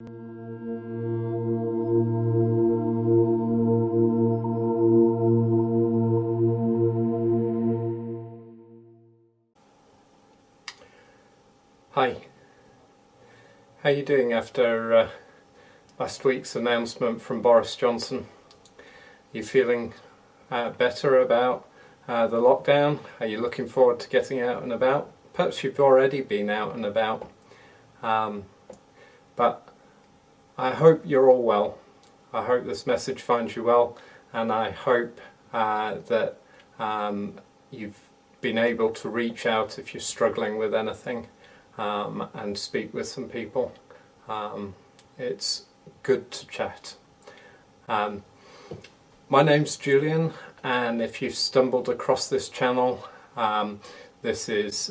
Hi, how are you doing after last week's announcement from Boris Johnson? Are you feeling better about the lockdown? Are you looking forward to getting out and about? Perhaps you've already been out and about, but I hope you're all well. I hope this message finds you well, and I hope that you've been able to reach out if you're struggling with anything. And speak with some people. It's good to chat. My name's Julian, and if you've stumbled across this channel, this is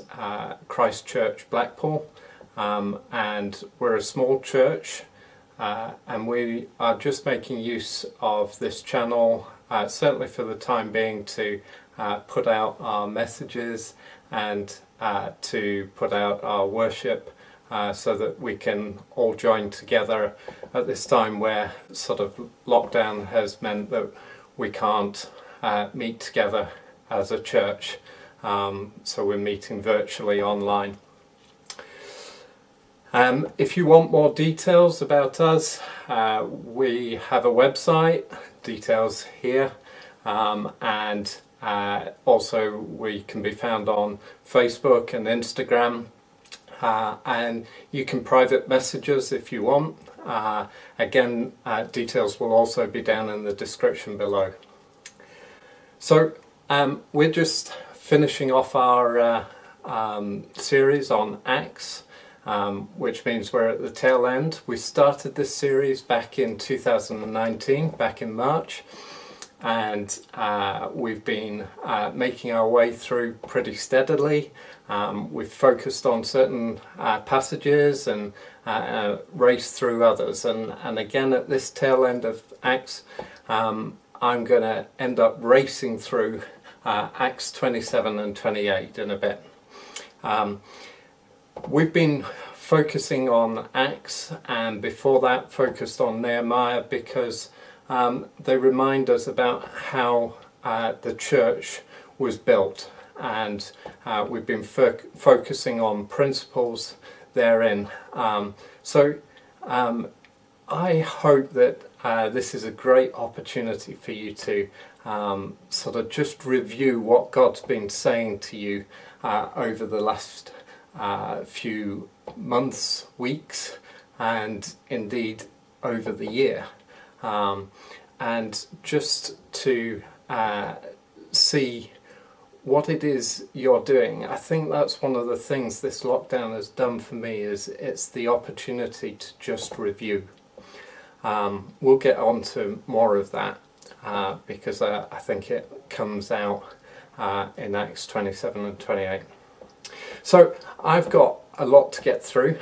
Christchurch, Blackpool, and we're a small church, and we are just making use of this channel, certainly for the time being, to put out our messages and to put out our worship so that we can all join together at this time where sort of lockdown has meant that we can't meet together as a church, so we're meeting virtually online. If you want more details about us, we have a website, details here, and also we can be found on Facebook and Instagram, and you can private message us if you want. Again, details will also be down in the description below. So we're just finishing off our series on Acts, which means we're at the tail end. We started this series back in 2019, back in March, and we've been making our way through pretty steadily. We've focused on certain passages and raced through others, and again at this tail end of Acts, I'm going to end up racing through Acts 27 and 28 in a bit. We've been focusing on Acts, and before that focused on Nehemiah, because they remind us about how the church was built, and we've been focusing on principles therein. So I hope that this is a great opportunity for you to sort of just review what God's been saying to you over the last few months, weeks, and indeed over the year. And just to see what it is you're doing. I think that's one of the things this lockdown has done for me, is it's the opportunity to just review. We'll get on to more of that because I think it comes out in Acts 27 and 28. So I've got a lot to get through.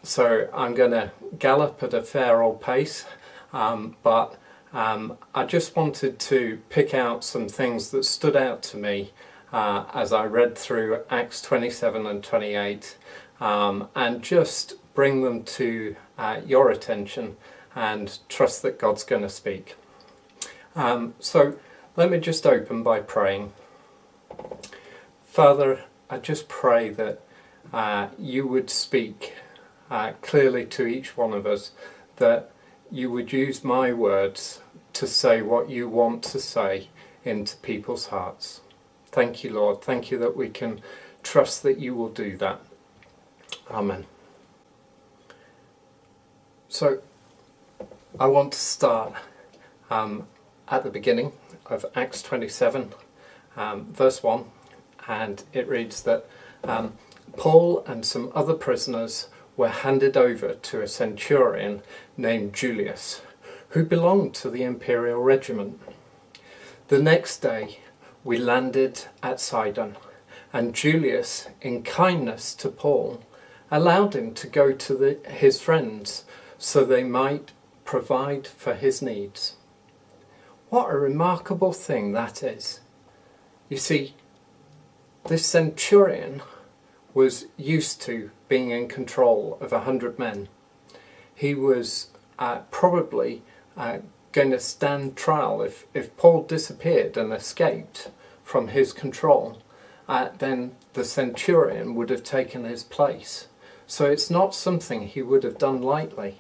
So I'm going to gallop at a fair old pace, but I just wanted to pick out some things that stood out to me as I read through Acts 27 and 28, and just bring them to your attention and trust that God's going to speak. So let me just open by praying. Father, I just pray that you would speak clearly to each one of us, that you would use my words to say what you want to say into people's hearts. Thank you, Lord. Thank you that we can trust that you will do that. Amen. So I want to start at the beginning of Acts 27, verse 1, and it reads that Paul and some other prisoners were handed over to a centurion named Julius, who belonged to the imperial regiment. The next day we landed at Sidon, and Julius, in kindness to Paul, allowed him to go to his friends so they might provide for his needs. What a remarkable thing that is. You see, this centurion was used to being in control of 100 men, he was probably going to stand trial. If Paul disappeared and escaped from his control, then the centurion would have taken his place. So it's not something he would have done lightly.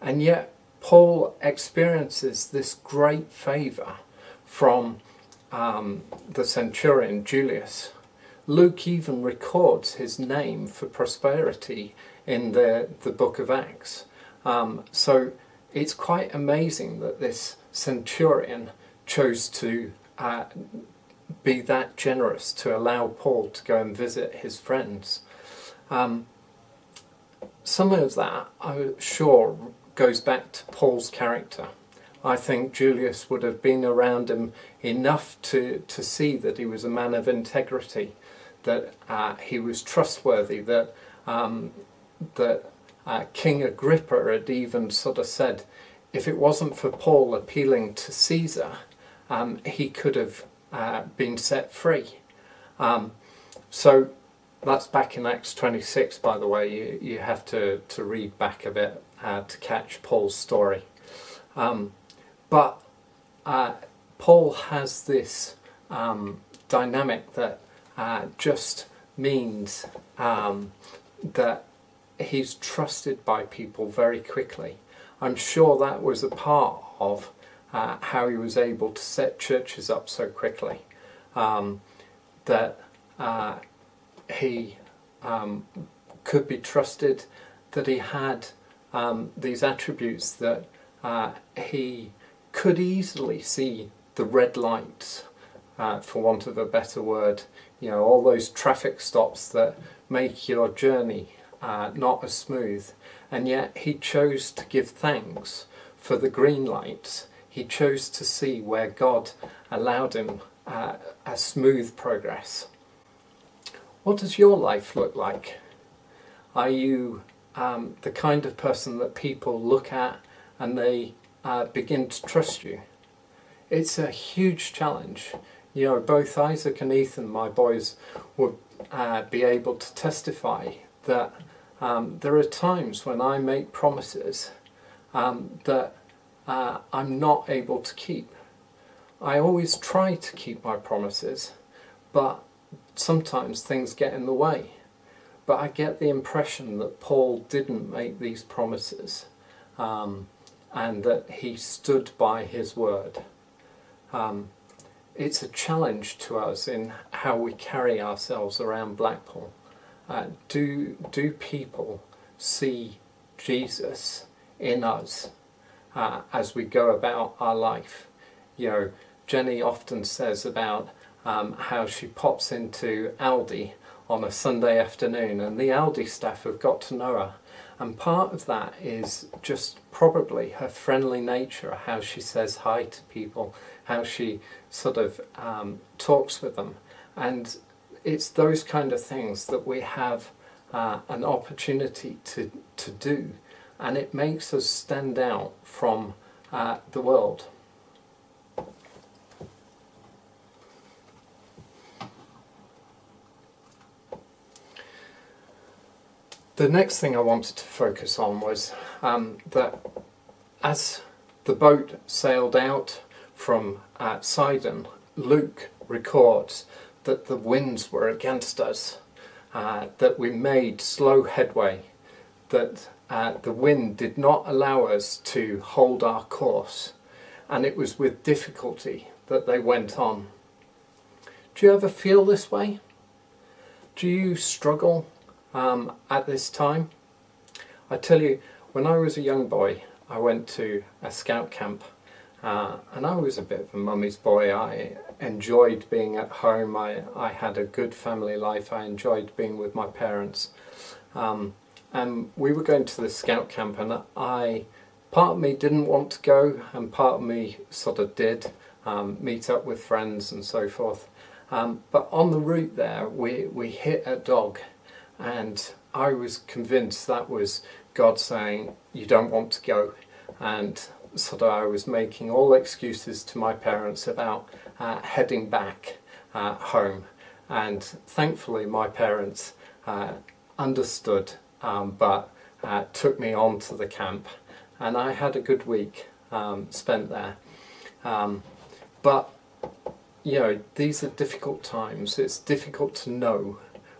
And yet Paul experiences this great favour from the centurion Julius. Luke even records his name for prosperity in the book of Acts. So it's quite amazing that this centurion chose to be that generous to allow Paul to go and visit his friends. Some of that, I'm sure, goes back to Paul's character. I think Julius would have been around him enough to see that he was a man of integrity, that he was trustworthy, that King Agrippa had even sort of said, if it wasn't for Paul appealing to Caesar, he could have been set free. So that's back in Acts 26, by the way. You have to read back a bit to catch Paul's story. But Paul has this dynamic that just means that he's trusted by people very quickly. I'm sure that was a part of how he was able to set churches up so quickly. That he could be trusted, that he had these attributes, that he could easily see the red lights, for want of a better word, all those traffic stops that make your journey not as smooth. And yet he chose to give thanks for the green lights. He chose to see where God allowed him a smooth progress. What does your life look like? Are you the kind of person that people look at and they begin to trust you? It's a huge challenge. Both Isaac and Ethan, my boys, would be able to testify that there are times when I make promises that I'm not able to keep. I always try to keep my promises, but sometimes things get in the way. But I get the impression that Paul didn't make these promises, and that he stood by his word. It's a challenge to us in how we carry ourselves around Blackpool. Do people see Jesus in us as we go about our life? Jenny often says about how she pops into Aldi on a Sunday afternoon, and the Aldi staff have got to know her. And part of that is just probably her friendly nature, how she says hi to people, how she sort of talks with them. And it's those kind of things that we have an opportunity to do, and it makes us stand out from the world. The next thing I wanted to focus on was that as the boat sailed out from Sidon, Luke records that the winds were against us, that we made slow headway, that the wind did not allow us to hold our course, and it was with difficulty that they went on. Do you ever feel this way? Do you struggle at this time? I tell you, when I was a young boy, I went to a scout camp, and I was a bit of a mummy's boy. I enjoyed being at home. I had a good family life. I enjoyed being with my parents, and we were going to the scout camp, and part of me didn't want to go, and part of me sort of did, meet up with friends and so forth. But on the route there, we hit a dog. And I was convinced that was God saying, you don't want to go. And sort of I was making all excuses to my parents about heading back home. And thankfully my parents understood, but took me on to the camp, and I had a good week spent there. But these are difficult times. It's difficult to know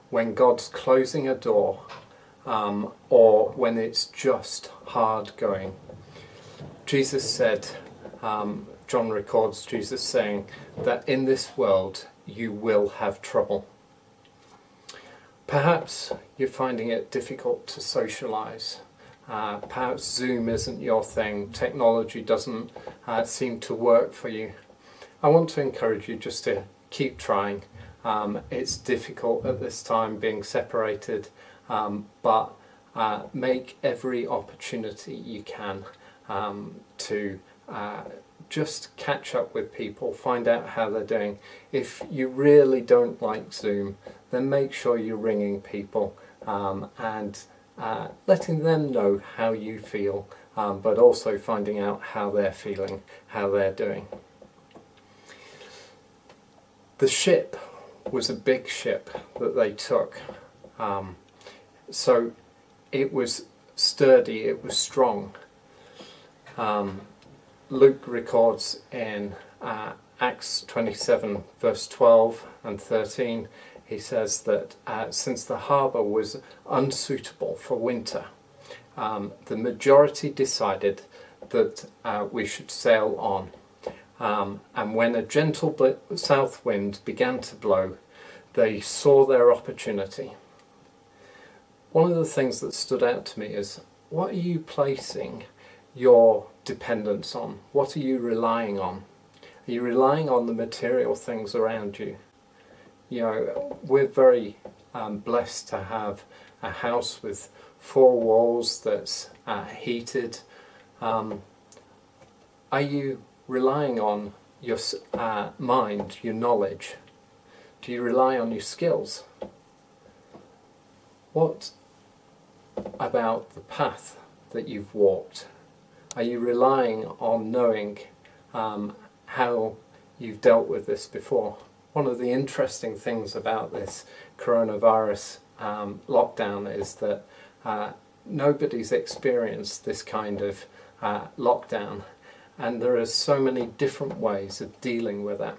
when God's closing a door or when it's just hard going. Jesus said, John records Jesus saying that in this world you will have trouble. Perhaps you're finding it difficult to socialise. Perhaps Zoom isn't your thing. Technology doesn't seem to work for you. I want to encourage you just to keep trying. It's difficult at this time being separated, but make every opportunity you can to just catch up with people, find out how they're doing. If you really don't like Zoom, then make sure you're ringing people and letting them know how you feel, but also finding out how they're feeling, how they're doing. The ship was a big ship that they took, so it was sturdy, it was strong. Luke records in Acts 27 verse 12 and 13, he says that since the harbour was unsuitable for winter, the majority decided that we should sail on. And when a gentle south wind began to blow, they saw their opportunity. One of the things that stood out to me is, what are you placing your dependence on? What are you relying on? Are you relying on the material things around you? We're very blessed to have a house with 4 walls that's heated. Are you relying on your mind, your knowledge? Do you rely on your skills? What about the path that you've walked? Are you relying on knowing how you've dealt with this before? One of the interesting things about this coronavirus lockdown is that nobody's experienced this kind of lockdown, and there are so many different ways of dealing with it.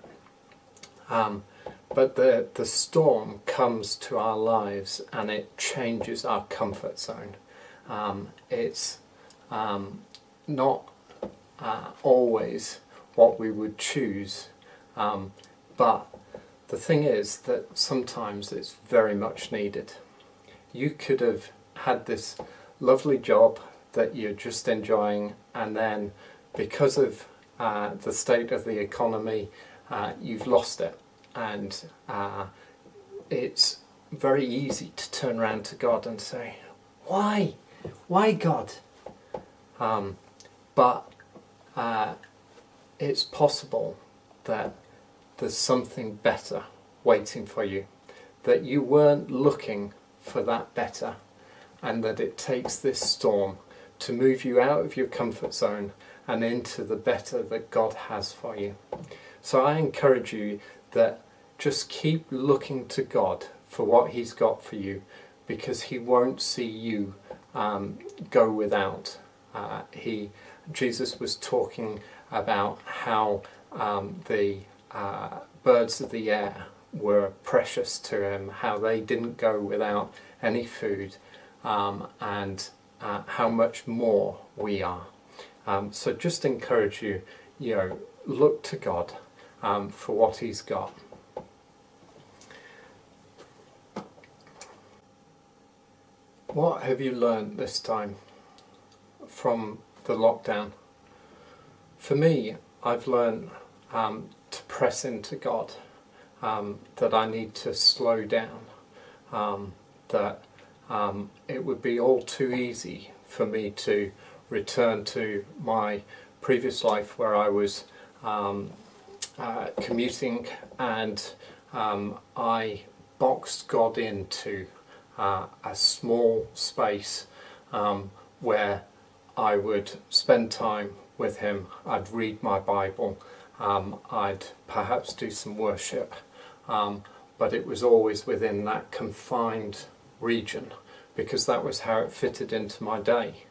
But the storm comes to our lives and it changes our comfort zone. It's not always what we would choose, but the thing is that sometimes it's very much needed. You could have had this lovely job that you're just enjoying, and then because of the state of the economy, you've lost it. And it's very easy to turn around to God and say, why? Why, God? But it's possible that there's something better waiting for you, that you weren't looking for that better, and that it takes this storm to move you out of your comfort zone and into the better that God has for you. So I encourage you that just keep looking to God for what He's got for you, because He won't see you go without. Jesus was talking about how the birds of the air were precious to Him, how they didn't go without any food, and how much more we are. So just encourage you, look to God for what He's got. What have you learned this time from the lockdown? For me, I've learned to press into God, that I need to slow down, that it would be all too easy for me to return to my previous life where I was commuting, and I boxed God into a small space where I would spend time with Him. I'd read my Bible, I'd perhaps do some worship, but it was always within that confined region because that was how it fitted into my day.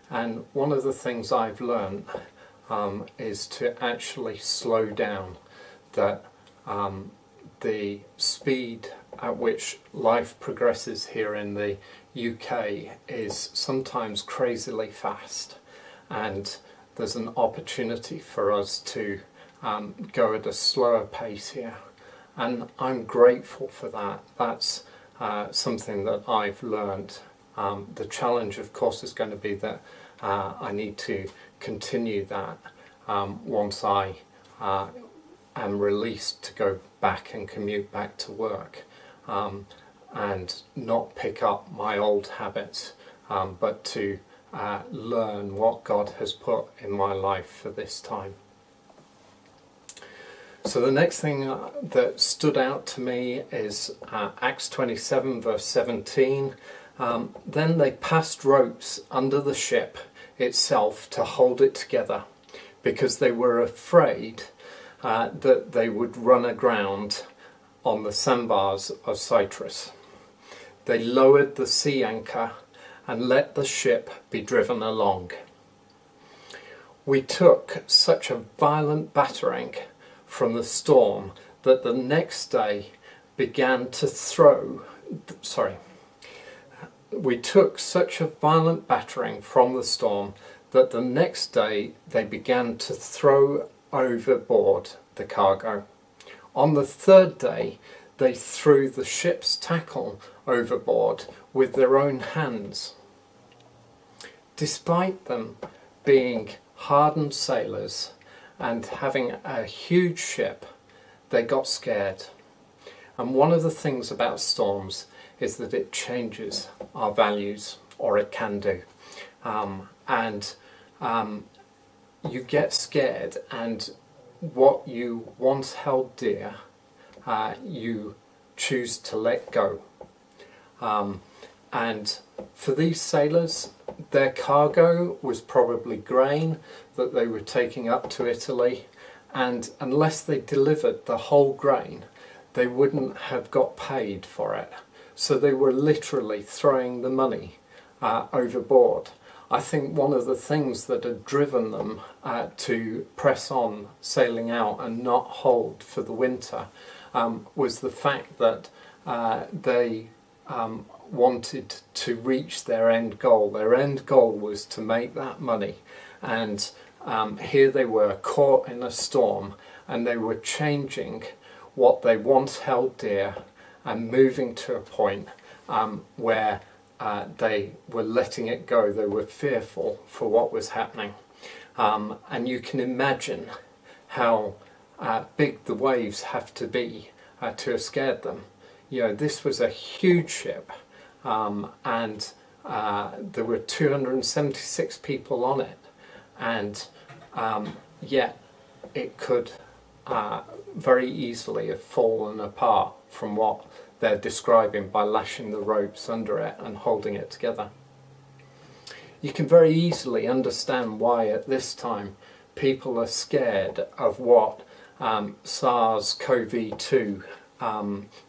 And one of the things I've learned is to actually slow down, that the speed at which life progresses here in the UK is sometimes crazily fast, and there's an opportunity for us to go at a slower pace here, and I'm grateful for that. That's something that I've learned. The challenge, of course, is going to be that I need to continue that once I am released to go back and commute back to work, and not pick up my old habits, but to learn what God has put in my life for this time. So the next thing that stood out to me is Acts 27 verse 17. Then they passed ropes under the ship itself to hold it together, because they were afraid that they would run aground on the sandbars of Cyprus. They lowered the sea anchor and let the ship be driven along. We took such a violent battering from the storm that the next day began to throw, we took such a violent battering from the storm that the next day they began to throw overboard the cargo. On the third day, they threw the ship's tackle overboard with their own hands. Despite them being hardened sailors and having a huge ship, they got scared. And one of the things about storms is that it changes our values, or it can do. You get scared, and what you once held dear, you choose to let go. And for these sailors, their cargo was probably grain that they were taking up to Italy, and unless they delivered the whole grain, they wouldn't have got paid for it. So they were literally throwing the money overboard. I think one of the things that had driven them to press on sailing out and not hold for the winter was the fact that they wanted to reach their end goal. Their end goal was to make that money, and here they were caught in a storm, and they were changing what they once held dear and moving to a point where they were letting it go. They were fearful for what was happening. And you can imagine how big the waves have to be to have scared them. You know, this was a huge ship, and there were 276 people on it, and yet it could very easily have fallen apart from what they're describing by lashing the ropes under it and holding it together. You can very easily understand why at this time people are scared of what SARS-CoV-2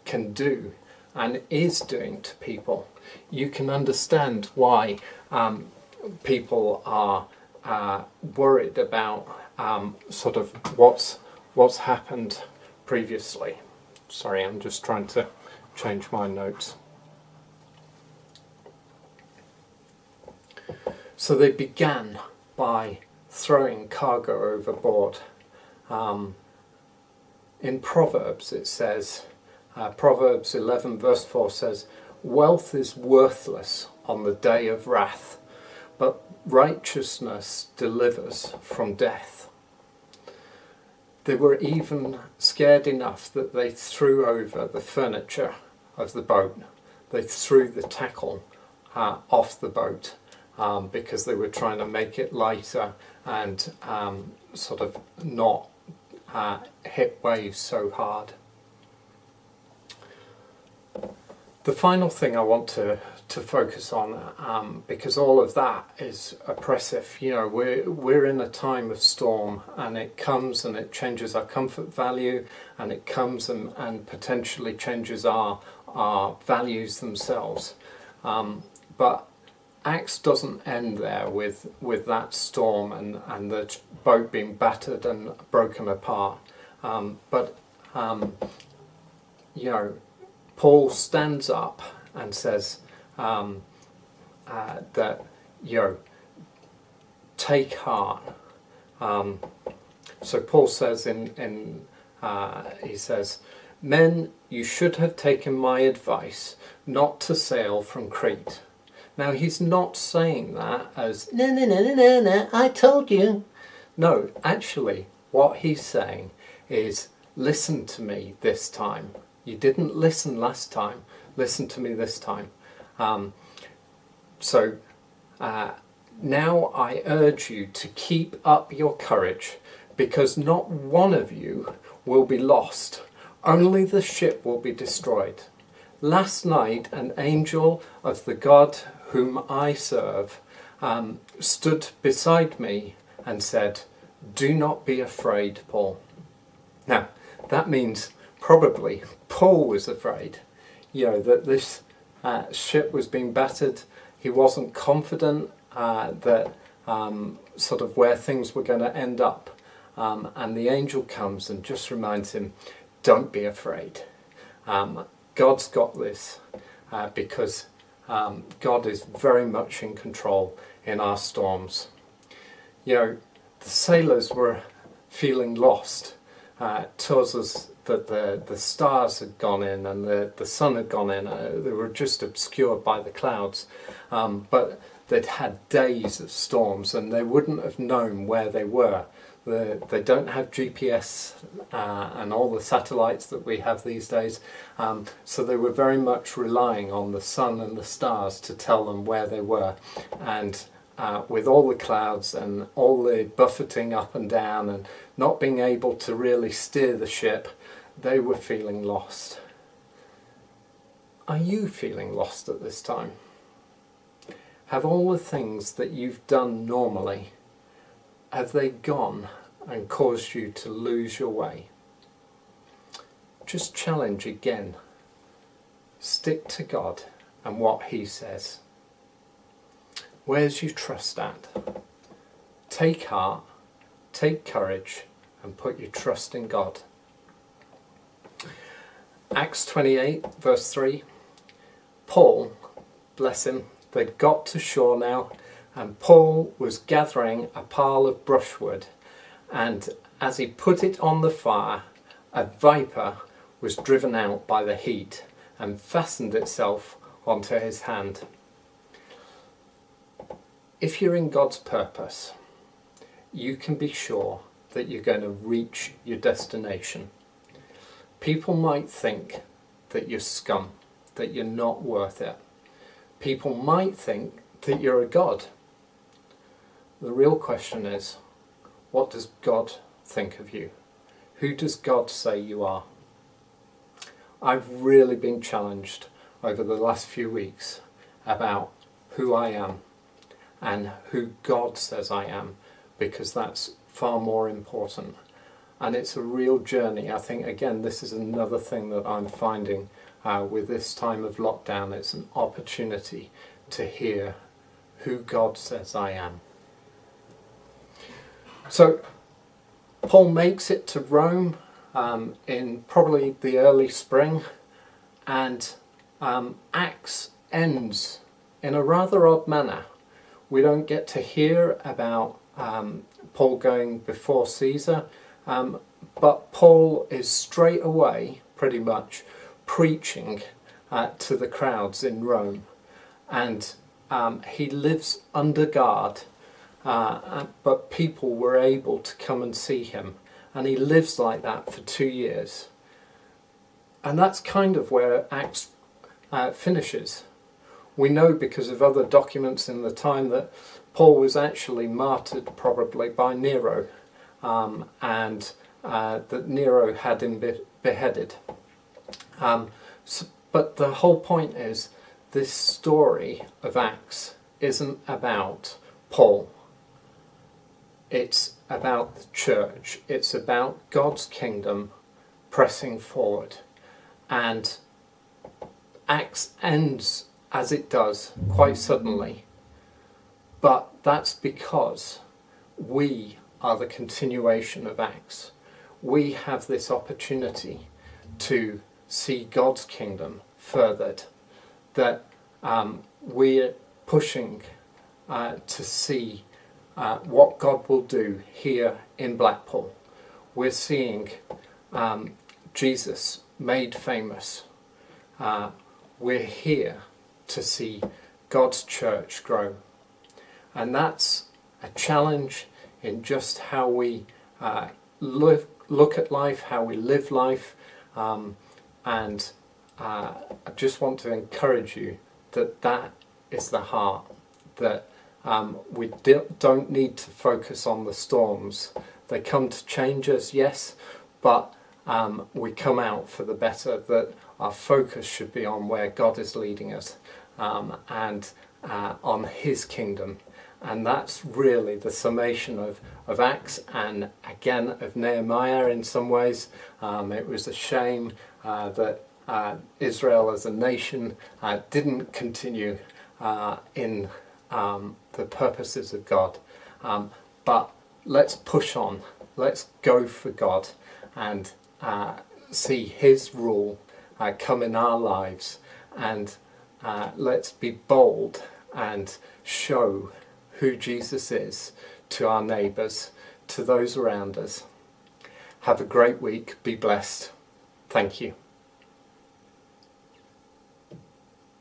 can do and is doing to people. You can understand why people are worried about sort of what's happened previously. Sorry, I'm just trying to change my notes. So they began by throwing cargo overboard. In Proverbs it says, Proverbs 11 verse 4 says, "Wealth is worthless on the day of wrath, but righteousness delivers from death." They were even scared enough that they threw over the furniture of the boat. They threw the tackle off the boat because they were trying to make it lighter and sort of not hit waves so hard. The final thing I want to focus on, because all of that is oppressive. You know, we're in a time of storm, and it comes and it changes our comfort value, and it comes and potentially changes our values themselves. But Acts doesn't end there with that storm and the boat being battered and broken apart. Paul stands up and says that, take heart. So Paul says he says, men, you should have taken my advice not to sail from Crete. Now he's not saying that as, no, I told you. No, actually what he's saying is, listen to me this time. You didn't listen last time, listen to me this time. Now I urge you to keep up your courage, because not one of you will be lost. Only the ship will be destroyed. Last night an angel of the God whom I serve stood beside me and said, do not be afraid, Paul. Now, that means probably Paul was afraid, that this ship was being battered. He wasn't confident that sort of where things were going to end up. And the angel comes and just reminds him, don't be afraid. God's got this because God is very much in control in our storms. The sailors were feeling lost. It tells us that the stars had gone in and the sun had gone in. They were just obscured by the clouds. But they'd had days of storms and they wouldn't have known where they were. They don't have GPS and all the satellites that we have these days. So they were very much relying on the sun and the stars to tell them where they were. And with all the clouds and all the buffeting up and down and not being able to really steer the ship, they were feeling lost. Are you feeling lost at this time? Have all the things that you've done normally, have they gone and caused you to lose your way? Just challenge again. Stick to God and what He says. Where's your trust at? Take heart, take courage, and put your trust in God. Acts 28, verse 3. Paul, bless him, they'd got to shore now, and Paul was gathering a pile of brushwood, and as he put it on the fire, a viper was driven out by the heat and fastened itself onto his hand. If you're in God's purpose, you can be sure that you're going to reach your destination. People might think that you're scum, that you're not worth it. People might think that you're a god. The real question is, what does God think of you? Who does God say you are? I've really been challenged over the last few weeks about who I am and who God says I am, because that's far more important. And it's a real journey. I think, again, this is another thing that I'm finding with this time of lockdown. It's an opportunity to hear who God says I am. So Paul makes it to Rome in probably the early spring, and Acts ends in a rather odd manner. We don't get to hear about Paul going before Caesar, but Paul is straight away, pretty much, preaching to the crowds in Rome, and he lives under guard, but people were able to come and see him, and he lives like that for 2 years. And that's kind of where Acts finishes. We know because of other documents in the time that Paul was actually martyred probably by Nero, and that Nero had him beheaded. But the whole point is, this story of Acts isn't about Paul. It's about the church. It's about God's kingdom pressing forward. And Acts ends as it does quite suddenly. But that's because we are the continuation of Acts. We have this opportunity to see God's kingdom furthered, that we're pushing to see what God will do here in Blackpool. We're seeing Jesus made famous. We're here to see God's church grow. And that's a challenge in just how we look at life, how we live life. And I just want to encourage you that that is the heart, that we don't need to focus on the storms. They come to change us, yes, but we come out for the better, that our focus should be on where God is leading us and on His kingdom. And that's really the summation of Acts and again of Nehemiah in some ways. It was a shame that Israel as a nation didn't continue in the purposes of God. But let's push on. Let's go for God and see His rule come in our lives. And let's be bold and show who Jesus is to our neighbours, to those around us. Have a great week. Be blessed. Thank you.